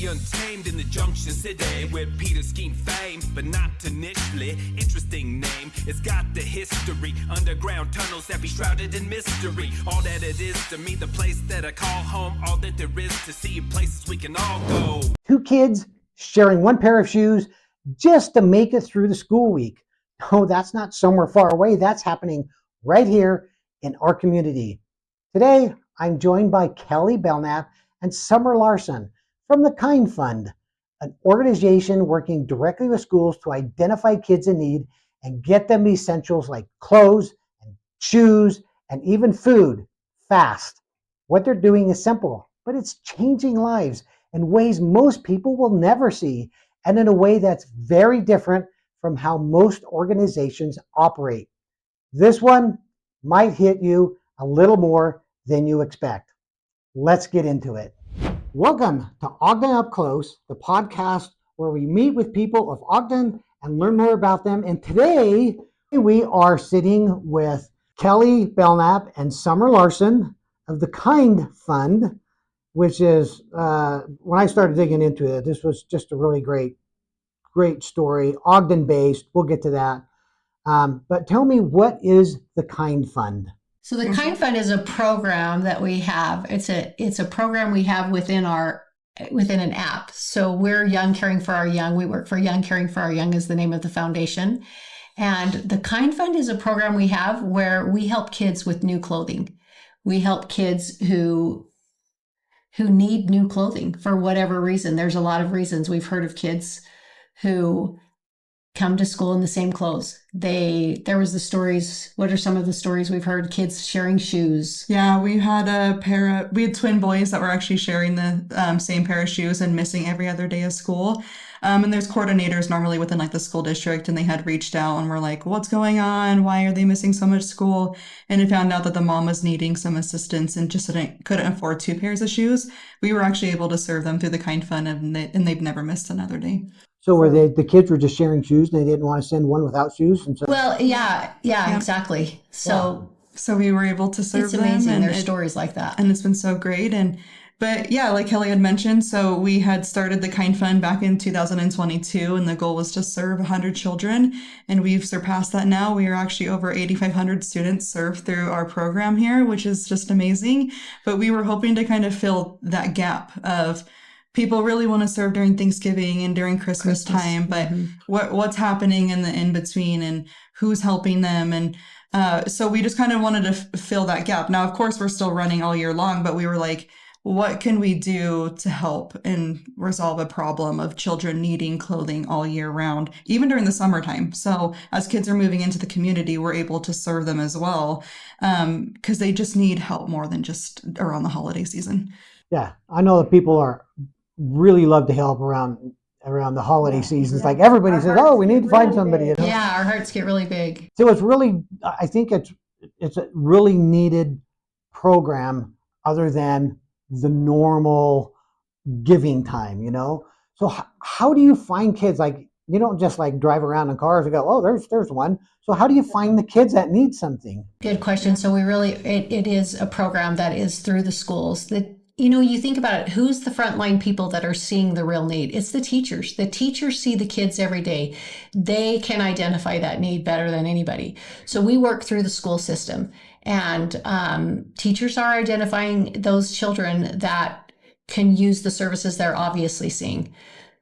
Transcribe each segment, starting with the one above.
the untamed in the Junction City, where Peter schemed fame, but not initially. Interesting name, it's got the history. Underground tunnels that be shrouded in mystery. All that it is to me, the place that I call home. All that there is to see, places we can all go. Two kids sharing one pair of shoes just to make it through the school week. No, that's not somewhere far away. That's happening right here in our community. Today, I'm joined by Kellee Belnap and Summer Larsen from the Kind Fund, an organization working directly with schools to identify kids in need and get them essentials like clothes and shoes and even food fast. What they're doing is simple, but it's changing lives in ways most people will never see, and in a way that's very different from how most organizations operate. This one might hit you a little more than you expect. Let's get into it. Welcome to Ogden Up Close, the podcast where we meet with people of Ogden and learn more about them. And today we are sitting with Kellee Belnap and Summer Larsen of the Kind Fund, which is, when I started digging into it, this was just a really great story, Ogden-based. We'll get to that. But tell me, what is the Kind Fund? So the Kind Fund is a program that we have. It's a program we have within an app. So we're Young Caring for Our Young. We work for Young Caring for Our Young is the name of the foundation. And the Kind Fund is a program we have where we help kids with new clothing. We help kids who need new clothing for whatever reason. There's a lot of reasons. We've heard of kids who come to school in the same clothes. There was the stories. What are some of the stories we've heard? Kids sharing shoes. Yeah, we had twin boys that were actually sharing the same pair of shoes and missing every other day of school. And there's coordinators normally within like the school district, and they had reached out and were like, what's going on? Why are they missing so much school? And it found out that the mom was needing some assistance and just couldn't afford 2 pairs of shoes. We were actually able to serve them through the Kind Fund, and they've never missed another day. So were the kids were just sharing shoes and they didn't want to send one without shoes? And so, well, yeah, exactly. So we were able to serve them. It's amazing. And there's stories like that. And it's been so great. But yeah, like Kellee had mentioned, so we had started the Kind Fund back in 2022, and the goal was to serve 100 children, and we've surpassed that now. We are actually over 8,500 students served through our program here, which is just amazing. But we were hoping to kind of fill that gap of people really want to serve during Thanksgiving and during Christmas time, but what's happening in the in-between and who's helping them? And so we just kind of wanted to fill that gap. Now, of course, we're still running all year long, but we were like, what can we do to help and resolve a problem of children needing clothing all year round, even during the summertime? So as kids are moving into the community, we're able to serve them as well, because they just need help more than just around the holiday season. Yeah, I know that people really love to help around the holiday seasons. Like everybody says, oh, we need to find somebody. You know? Yeah, our hearts get really big. So it's really, I think it's a really needed program other than the normal giving time, you know? So how do you find kids? Like, you don't just like drive around in cars and go, oh, there's one. So how do you find the kids that need something? Good question. So it is a program that is through the schools that, you think about it, who's the frontline people that are seeing the real need? It's the teachers. The teachers see the kids every day. They can identify that need better than anybody. So we work through the school system, and teachers are identifying those children that can use the services they're obviously seeing.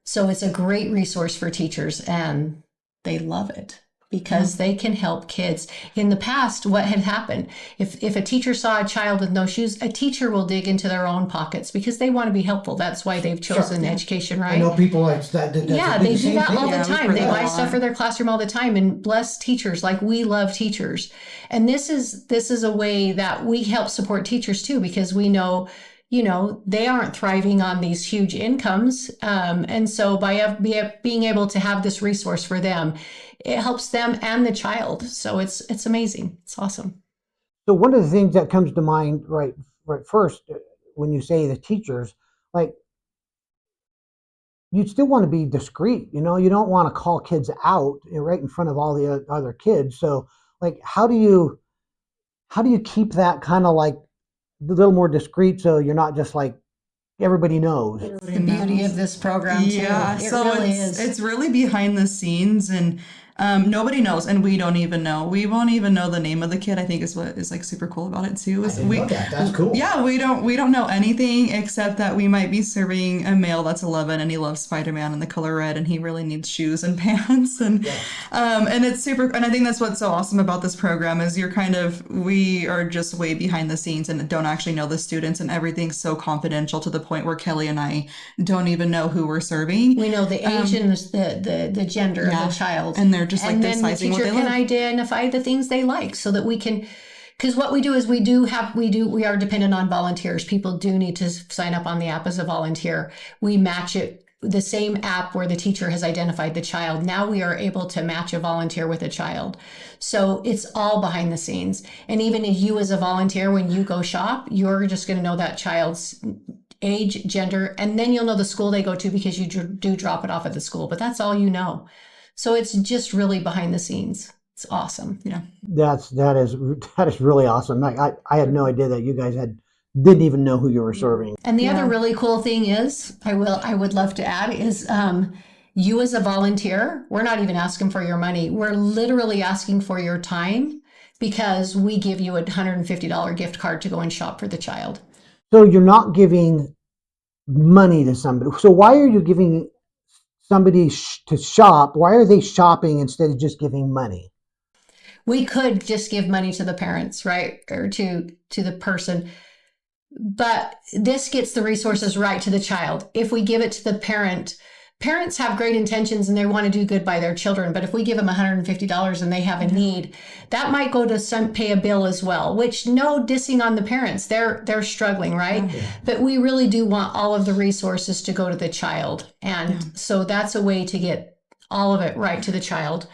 So it's a great resource for teachers, and they love it because they can help kids. In the past, what had happened, if a teacher saw a child with no shoes, a teacher will dig into their own pockets because they want to be helpful. That's why they've chosen education, right? I know people like that. Yeah, they do that all the time. They buy that stuff for their classroom all the time, and bless teachers. Like, we love teachers. And this is a way that we help support teachers too, because we know, they aren't thriving on these huge incomes. And so by being able to have this resource for them, it helps them and the child. So it's amazing. It's awesome. So one of the things that comes to mind right first when you say the teachers, like, you'd still want to be discreet. You don't want to call kids out right in front of all the other kids. So like, how do you keep that kind of like a little more discreet so you're not just like everybody knows. The beauty of this program too. Yeah, It so really it's is. it's really behind the scenes, and nobody knows, and we don't even know. We won't even know the name of the kid. I think is what is like super cool about it too. Is we That's cool. yeah, we don't know anything except that we might be serving a male that's 11 and he loves Spider-Man and the color red and he really needs shoes and pants and it's super, and I think that's what's so awesome about this program is we are just way behind the scenes and don't actually know the students, and everything's so confidential to the point where Kellee and I don't even know who we're serving. We know the age and the gender of the child, and they're just like and then the deciding what teacher they can love. identify the things they like, so that we can. Because what we do is we are dependent on volunteers. People do need to sign up on the app as a volunteer. We match it, the same app where the teacher has identified the child. Now we are able to match a volunteer with a child. So it's all behind the scenes. And even if you as a volunteer, when you go shop, you're just going to know that child's age, gender, and then you'll know the school they go to because you do drop it off at the school. But that's all you know. So it's just really behind the scenes. It's awesome. Yeah. That is really awesome. I had no idea that you guys didn't even know who you were serving. And the other really cool thing is, I would love to add is, you as a volunteer, we're not even asking for your money. We're literally asking for your time, because we give you a $150 gift card to go and shop for the child. So you're not giving money to somebody. So why are you giving somebody to shop? Why are they shopping instead of just giving money? We could just give money to the parents, right? Or to the person. But this gets the resources right to the child. If we give it to the parent, parents have great intentions and they want to do good by their children. But if we give them $150 and they have a need, that might go to pay a bill as well, which no dissing on the parents. They're struggling, right? Yeah. But we really do want all of the resources to go to the child. And so that's a way to get all of it right to the child,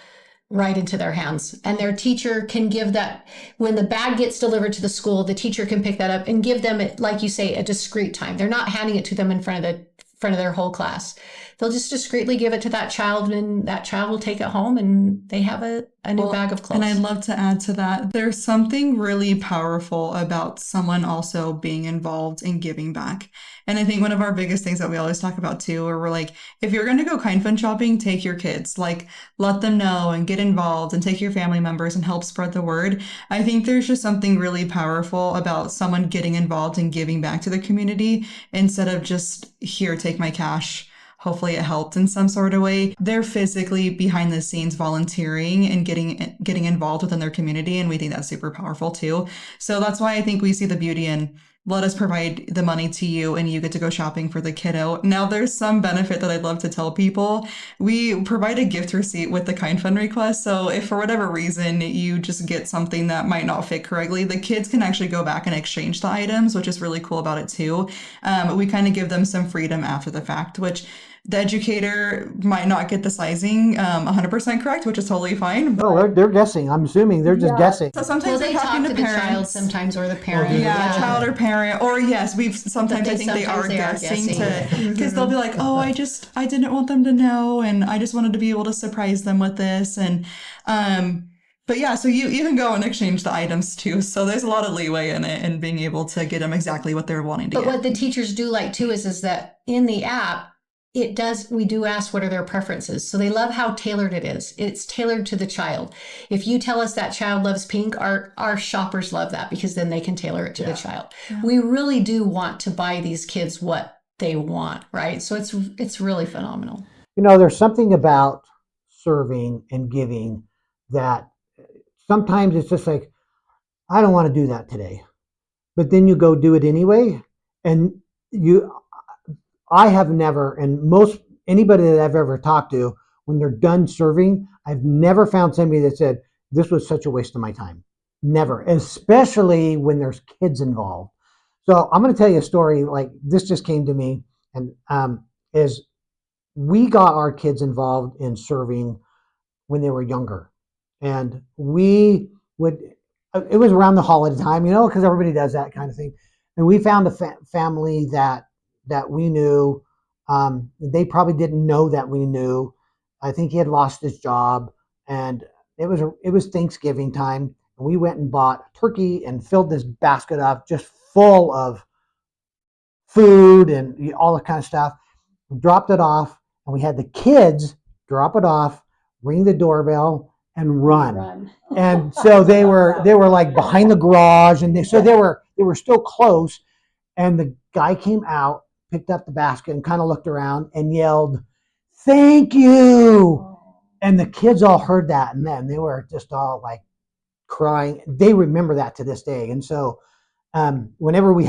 right into their hands. And their teacher can give that, when the bag gets delivered to the school, the teacher can pick that up and give them, like you say, a discreet time. They're not handing it to them in front of their whole class. They'll just discreetly give it to that child, and that child will take it home and they have a new bag of clothes. And I'd love to add to that. There's something really powerful about someone also being involved in giving back. And I think one of our biggest things that we always talk about too, where we're like, if you're going to go kind fund shopping, take your kids, like let them know and get involved and take your family members and help spread the word. I think there's just something really powerful about someone getting involved and giving back to the community instead of just here, take my cash. Hopefully it helped in some sort of way. They're physically behind the scenes volunteering and getting involved within their community. And we think that's super powerful too. So that's why I think we see the beauty in let us provide the money to you and you get to go shopping for the kiddo. Now there's some benefit that I'd love to tell people. We provide a gift receipt with the kind fund request. So if for whatever reason you just get something that might not fit correctly, the kids can actually go back and exchange the items, which is really cool about it too. We kind of give them some freedom after the fact, which the educator might not get the sizing 100% correct, which is totally fine. Oh, they're guessing. I'm assuming they're just guessing. So sometimes they they're talking talk to the parents. child sometimes, or the parent. Yeah, child or parent. Or yes, sometimes I think they are guessing because they'll be like, oh, I didn't want them to know, and I just wanted to be able to surprise them with this. And but yeah, so you can go and exchange the items too. So there's a lot of leeway in it and being able to get them exactly what they're wanting to get. But what the teachers do like too is that in the app, we do ask what are their preferences. So they love how tailored it is. It's tailored to the child. If you tell us that child loves pink, our shoppers love that because then they can tailor it to the child. Yeah. We really do want to buy these kids what they want, right? So it's really phenomenal. You know, there's something about serving and giving that sometimes it's just like, I don't want to do that today. But then you go do it anyway. And I have never, and anybody that I've ever talked to, when they're done serving, I've never found somebody that said, this was such a waste of my time. Never, especially when there's kids involved. So I'm going to tell you a story, like this just came to me, and is we got our kids involved in serving when they were younger. And it was around the holiday time, because everybody does that kind of thing. And we found a family that we knew. They probably didn't know that we knew. I think he had lost his job, and it was Thanksgiving time, and we went and bought turkey and filled this basket up just full of food and all that kind of stuff. We dropped it off, and we had the kids drop it off, ring the doorbell, and run. And so they were like behind the garage, and they were still close. And the guy came out, picked up the basket, and kind of looked around and yelled, "Thank you!" And the kids all heard that, and then they were just all like crying. They remember that to this day. And so whenever we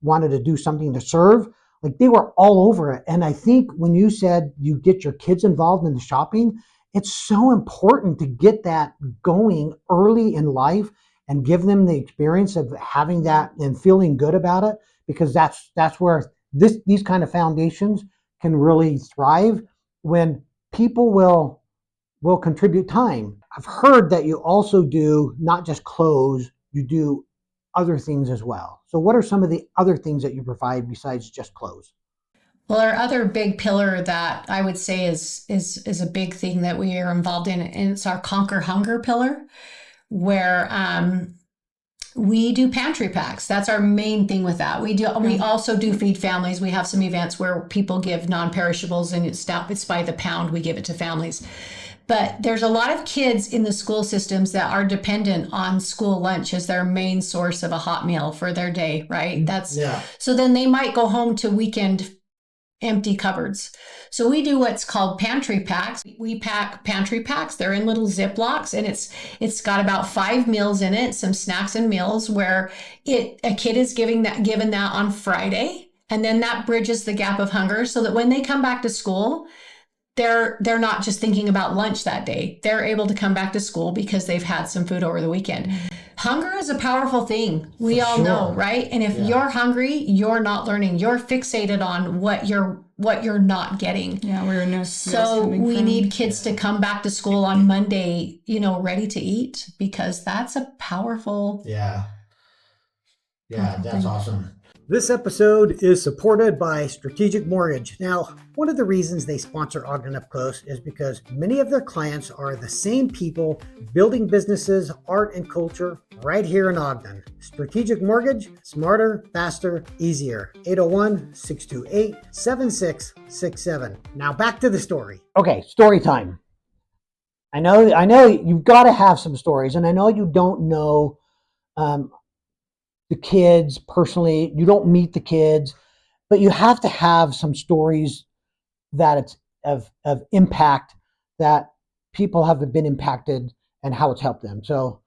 wanted to do something to serve, like they were all over it. And I think when you said you get your kids involved in the shopping, it's so important to get that going early in life and give them the experience of having that and feeling good about it, because that's where these kind of foundations can really thrive, when people will contribute time. I've heard that you also do not just clothes, you do other things as well. So what are some of the other things that you provide besides just clothes? Well, our other big pillar that I would say is a big thing that we are involved in, and it's our Conquer Hunger pillar, where we do pantry packs. That's our main thing with that. We also do feed families. We have some events where people give non-perishables, and it's by the pound. We give it to families. But there's a lot of kids in the school systems that are dependent on school lunch as their main source of a hot meal for their day, right? So then they might go home to weekend empty cupboards. So we do what's called pantry packs. We pack pantry packs. They're in little Ziplocs, and it's got about 5 meals in it, some snacks and meals, where a kid is given that on Friday, and then that bridges the gap of hunger, so that when they come back to school, they're not just thinking about lunch that day. They're able to come back to school because they've had some food over the weekend. Hunger is a powerful thing. We all know, right? And if you're hungry, you're not learning. You're fixated on what you're not getting. Yeah, we're so we need kids to come back to school on Monday, ready to eat, because that's a powerful. Yeah, that's awesome. This episode is supported by Strategic Mortgage. Now, one of the reasons they sponsor Ogden Up Close is because many of their clients are the same people building businesses, art, and culture right here in Ogden. Strategic Mortgage, smarter, faster, easier. 801-628-7667. Now back to the story. Okay, story time. I know you've got to have some stories, and I know you don't know the kids personally, you don't meet the kids, but you have to have some stories that it's of impact, that people have been impacted and how it's helped them. So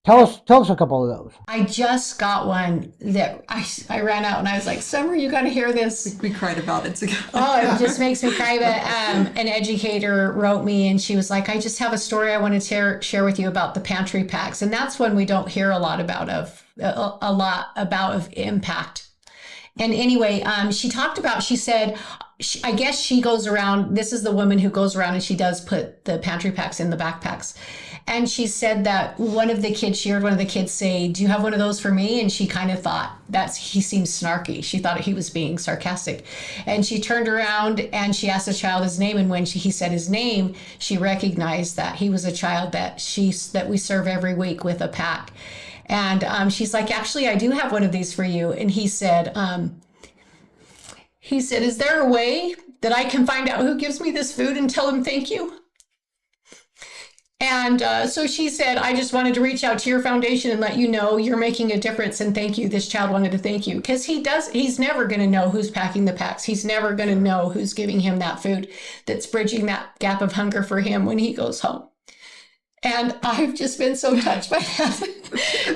tell us a couple of those. I just got one that I ran out and I was like, Summer, you got to hear this. We cried about it together. Oh, it just makes me cry. But an educator wrote me, and she was like, I just have a story I want to share with you about the pantry packs. And that's one we don't hear a lot about of impact. And anyway, she said, I guess she goes around, this is the woman who goes around and she does put the pantry packs in the backpacks. And she said that she heard one of the kids say, do you have one of those for me? And she kind of thought he seems snarky. She thought he was being sarcastic. And she turned around and she asked the child his name. And when he said his name, she recognized that he was a child that we serve every week with a pack. And she's like, actually, I do have one of these for you. And he said, is there a way that I can find out who gives me this food and tell him thank you? And so she said, I just wanted to reach out to your foundation and let you know you're making a difference, and thank you. This child wanted to thank you, because he's never going to know who's packing the packs. He's never going to know who's giving him that food that's bridging that gap of hunger for him when he goes home. And I've just been so touched by that.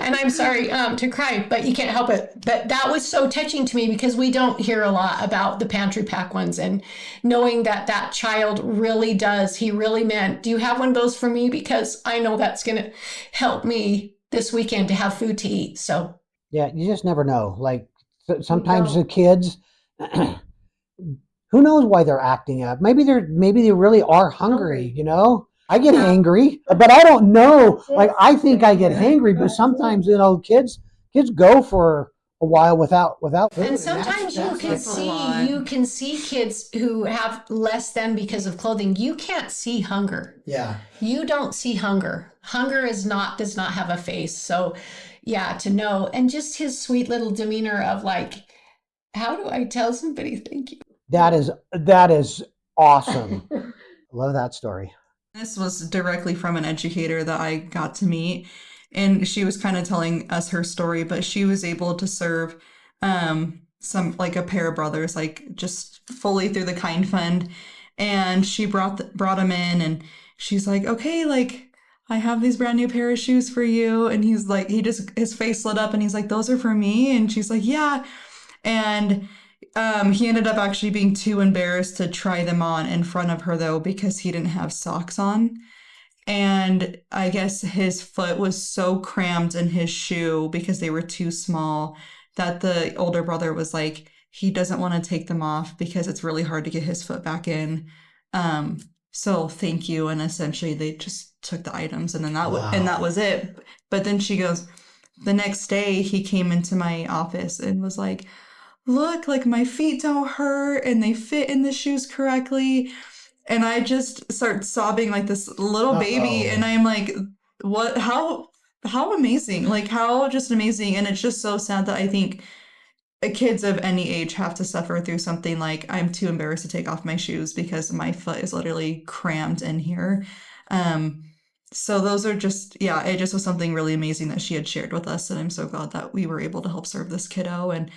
And I'm sorry to cry, but you can't help it. But that was so touching to me, because we don't hear a lot about the pantry pack ones, and knowing that child he really meant, do you have one of those for me? Because I know that's going to help me this weekend to have food to eat. So yeah, you just never know. Like sometimes the kids, who knows why they're acting up? Maybe they really are hungry, I get hangry, but I don't know. Like, I think I get hangry, but sometimes, kids go for a while without food. And sometimes you can see kids who have less than because of clothing. You can't see hunger. Yeah. You don't see hunger. Hunger does not have a face. So yeah, to know. And just his sweet little demeanor of like, How do I tell somebody thank you? That is awesome. Love that story. This was directly from an educator that I got to meet, and she was kind of telling us her story, but she was able to serve some like a pair of brothers, like just fully through the Kind Fund, and she brought them in, and she's like, okay, like I have these brand new pair of shoes for you, and he's like, his face lit up, and he's like, those are for me, and she's like, yeah, and he ended up actually being too embarrassed to try them on in front of her, though, because he didn't have socks on. And I guess his foot was so crammed in his shoe because they were too small that the older brother was like, he doesn't want to take them off because it's really hard to get his foot back in. So thank you. And essentially they just took the items, and then that was it. But then she goes, the next day he came into my office and was like, look, like my feet don't hurt and they fit in the shoes correctly. And I just start sobbing like this little baby. And I'm like, what, how amazing, like how just amazing. And it's just so sad that I think kids of any age have to suffer through something like, I'm too embarrassed to take off my shoes because my foot is literally crammed in here. So those are just, yeah, it just was something really amazing that she had shared with us. And I'm so glad that we were able to help serve this kiddo and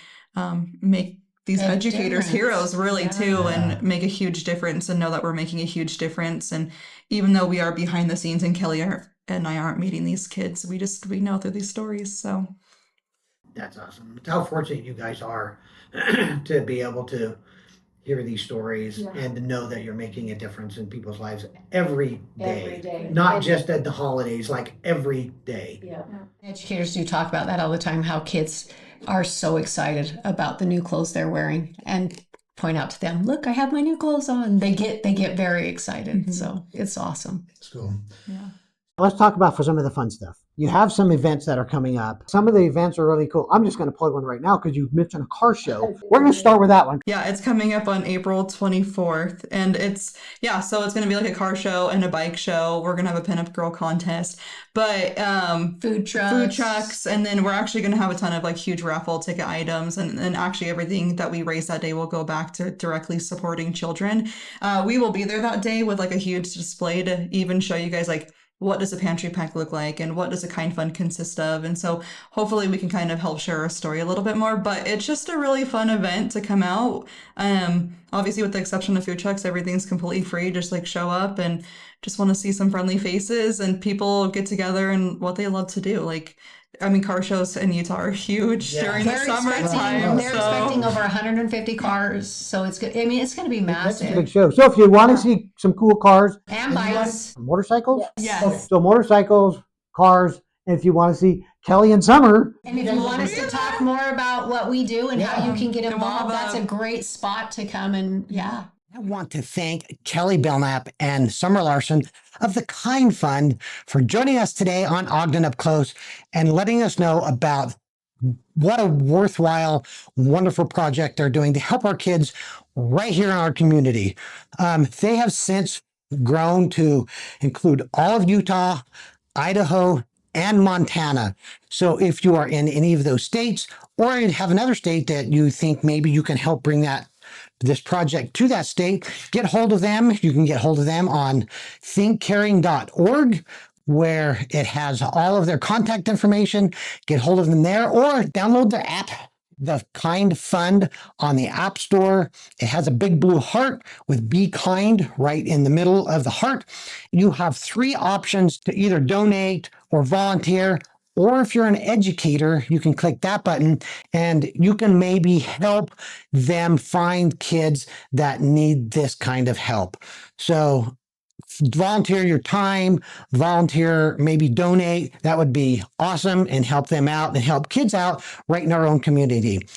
make these educators heroes really too, and make a huge difference, and know that we're making a huge difference. And even though we are behind the scenes and Kellee and I aren't meeting these kids, we know through these stories. So That's awesome. It's how fortunate you guys are to be able to hear these stories and to know that you're making a difference in people's lives every day. Not just at the holidays, like every day. Yeah. Educators do talk about that all the time, how kids are so excited about the new clothes they're wearing, and point out to them, look, I have my new clothes on. They get very excited. Mm-hmm. So it's awesome. It's cool. Yeah. Let's talk about for some of the fun stuff. You have some events that are coming up. Some of the events are really cool. I'm just going to plug one right now because you mentioned a car show. We're going to start with that one. Yeah, it's coming up on April 24th. And so it's going to be like a car show and a bike show. We're going to have a pinup girl contest, but food trucks. And then we're actually going to have a ton of like huge raffle ticket items. And actually everything that we raise that day will go back to directly supporting children. We will be there that day with like a huge display to even show you guys like, what does a pantry pack look like and what does a Kind Fund consist of? And so hopefully we can kind of help share our story a little bit more, but it's just a really fun event to come out. Obviously with the exception of food trucks, everything's completely free. Just like show up and just want to see some friendly faces and people get together and what they love to do. Like, I mean, car shows in Utah are huge during the summertime. They're expecting over 150 cars, so it's good. I mean, it's going to be massive. It's a big show. So if you want to see some cool cars and bikes, motorcycles, yes. So motorcycles, cars, and if you want to see Kellee and Summer, and if you want us to talk more about what we do and how you can get involved, that's a great spot to come. And I want to thank Kellee Belnap and Summer Larsen of the Kind Fund for joining us today on Ogden Up Close and letting us know about what a worthwhile, wonderful project they're doing to help our kids right here in our community. They have since grown to include all of Utah, Idaho, and Montana. So if you are in any of those states or you have another state that you think maybe you can help bring this project to that state, get hold of them. You can get hold of them on thinkcaring.org, where it has all of their contact information. Get hold of them there or download their app, the Kind Fund, on the App Store. It has a big blue heart with Be Kind right in the middle of the heart. You have 3 options to either donate or volunteer. Or if you're an educator, you can click that button and you can maybe help them find kids that need this kind of help. So volunteer your time, maybe donate. That would be awesome and help them out and help kids out right in our own community.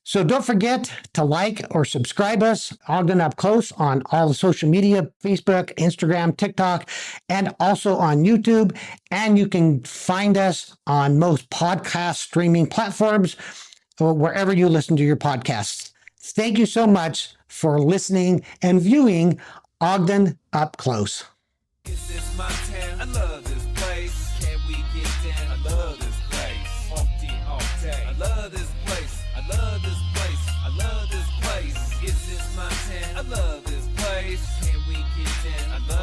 So don't forget to like or subscribe us, Ogden Up Close, on all the social media, Facebook, Instagram, TikTok, and also on YouTube. And you can find us on most podcast streaming platforms or wherever you listen to your podcasts. Thank you so much for listening and viewing Ogden Up Close. This is my town. I love this place. Can we get down? I love this place. All day. I love this place. I love this place. I love this place. Can we get in? I love